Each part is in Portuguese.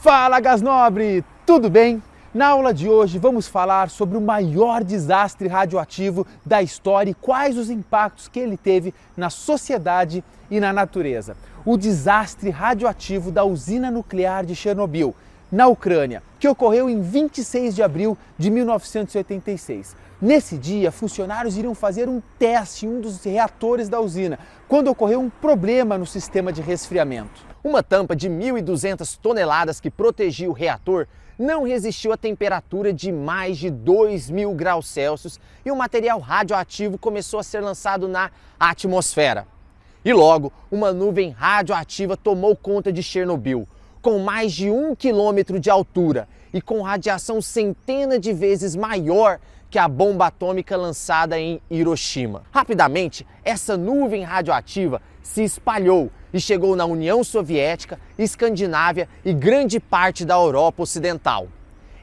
Fala, Gás Nobre! Tudo bem? Na aula de hoje vamos falar sobre o maior desastre radioativo da história e quais os impactos que ele teve na sociedade e na natureza. O desastre radioativo da usina nuclear de Chernobyl, na Ucrânia, que ocorreu em 26 de abril de 1986. Nesse dia, funcionários iriam fazer um teste em um dos reatores da usina, quando ocorreu um problema no sistema de resfriamento. Uma tampa de 1.200 toneladas que protegia o reator não resistiu à temperatura de mais de 2.000 graus Celsius e o material radioativo começou a ser lançado na atmosfera. E logo, uma nuvem radioativa tomou conta de Chernobyl, com mais de 1 quilômetro de altura e com radiação centenas de vezes maior que a bomba atômica lançada em Hiroshima. Rapidamente, essa nuvem radioativa se espalhou e chegou na União Soviética, Escandinávia e grande parte da Europa Ocidental.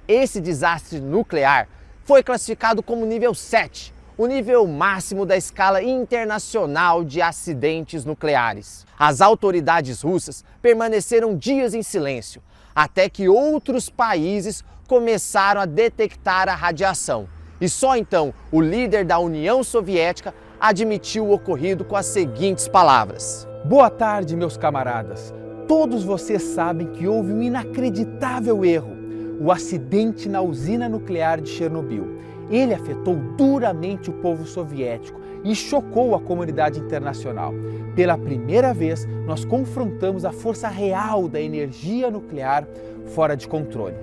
Esse desastre nuclear foi classificado como nível 7, o nível máximo da escala internacional de acidentes nucleares. As autoridades russas permaneceram dias em silêncio, até que outros países começaram a detectar a radiação. E só então o líder da União Soviética admitiu o ocorrido com as seguintes palavras: Boa tarde, meus camaradas. Todos vocês sabem que houve um inacreditável erro, o acidente na usina nuclear de Chernobyl. Ele afetou duramente o povo soviético e chocou a comunidade internacional. Pela primeira vez, nós confrontamos a força real da energia nuclear fora de controle.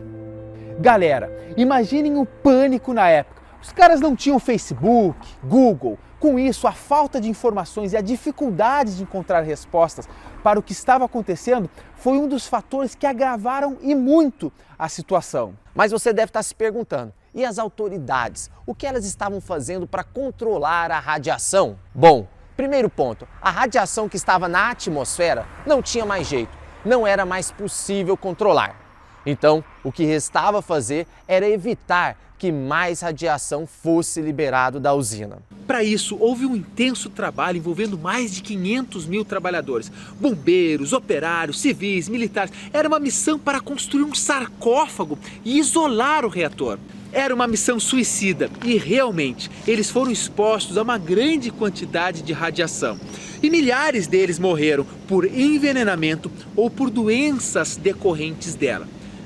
Galera, imaginem o pânico na época. Os caras não tinham Facebook, Google. Com isso, a falta de informações e a dificuldade de encontrar respostas para o que estava acontecendo foi um dos fatores que agravaram e muito a situação. Mas você deve estar se perguntando, e as autoridades? O que elas estavam fazendo para controlar a radiação? Bom, primeiro ponto, a radiação que estava na atmosfera não tinha mais jeito, não era mais possível controlar. Então, o que restava fazer era evitar que mais radiação fosse liberado da usina. Para isso, houve um intenso trabalho envolvendo mais de 500 mil trabalhadores, bombeiros, operários, civis, militares. Era uma missão para construir um sarcófago e isolar o reator. Era uma missão suicida e realmente eles foram expostos a uma grande quantidade de radiação. E milhares deles morreram por envenenamento ou por doenças decorrentes dela.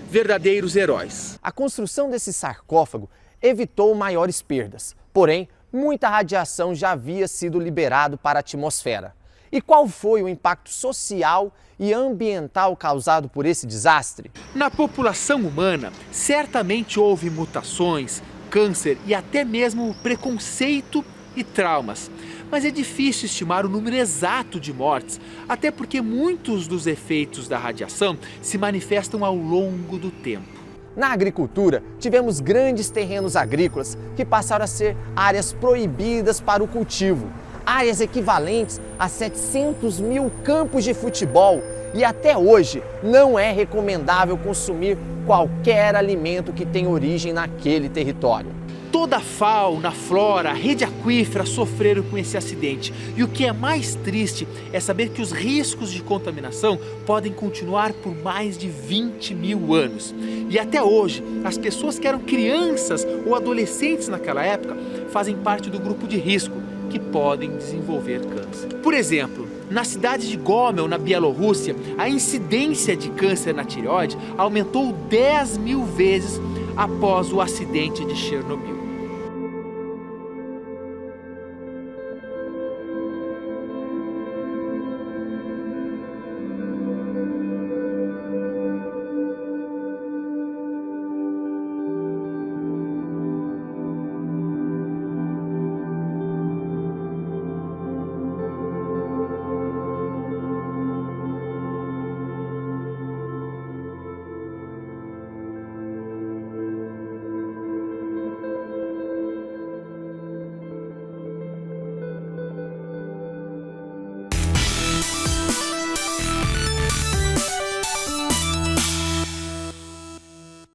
Verdadeiros heróis. A construção desse sarcófago evitou maiores perdas, porém, muita radiação já havia sido liberado para a atmosfera. E qual foi o impacto social e ambiental causado por esse desastre? Na população humana, certamente houve mutações, câncer e até mesmo preconceito e traumas. Mas é difícil estimar o número exato de mortes, até porque muitos dos efeitos da radiação se manifestam ao longo do tempo. Na agricultura, tivemos grandes terrenos agrícolas que passaram a ser áreas proibidas para o cultivo, áreas equivalentes a 700 mil campos de futebol, e até hoje não é recomendável consumir qualquer alimento que tenha origem naquele território. Toda a fauna, a flora, a rede aquífera sofreram com esse acidente. E o que é mais triste é saber que os riscos de contaminação podem continuar por mais de 20 mil anos. E até hoje, as pessoas que eram crianças ou adolescentes naquela época fazem parte do grupo de risco que podem desenvolver câncer. Por exemplo, na cidade de Gomel, na Bielorrússia, a incidência de câncer na tireoide aumentou 10 mil vezes após o acidente de Chernobyl.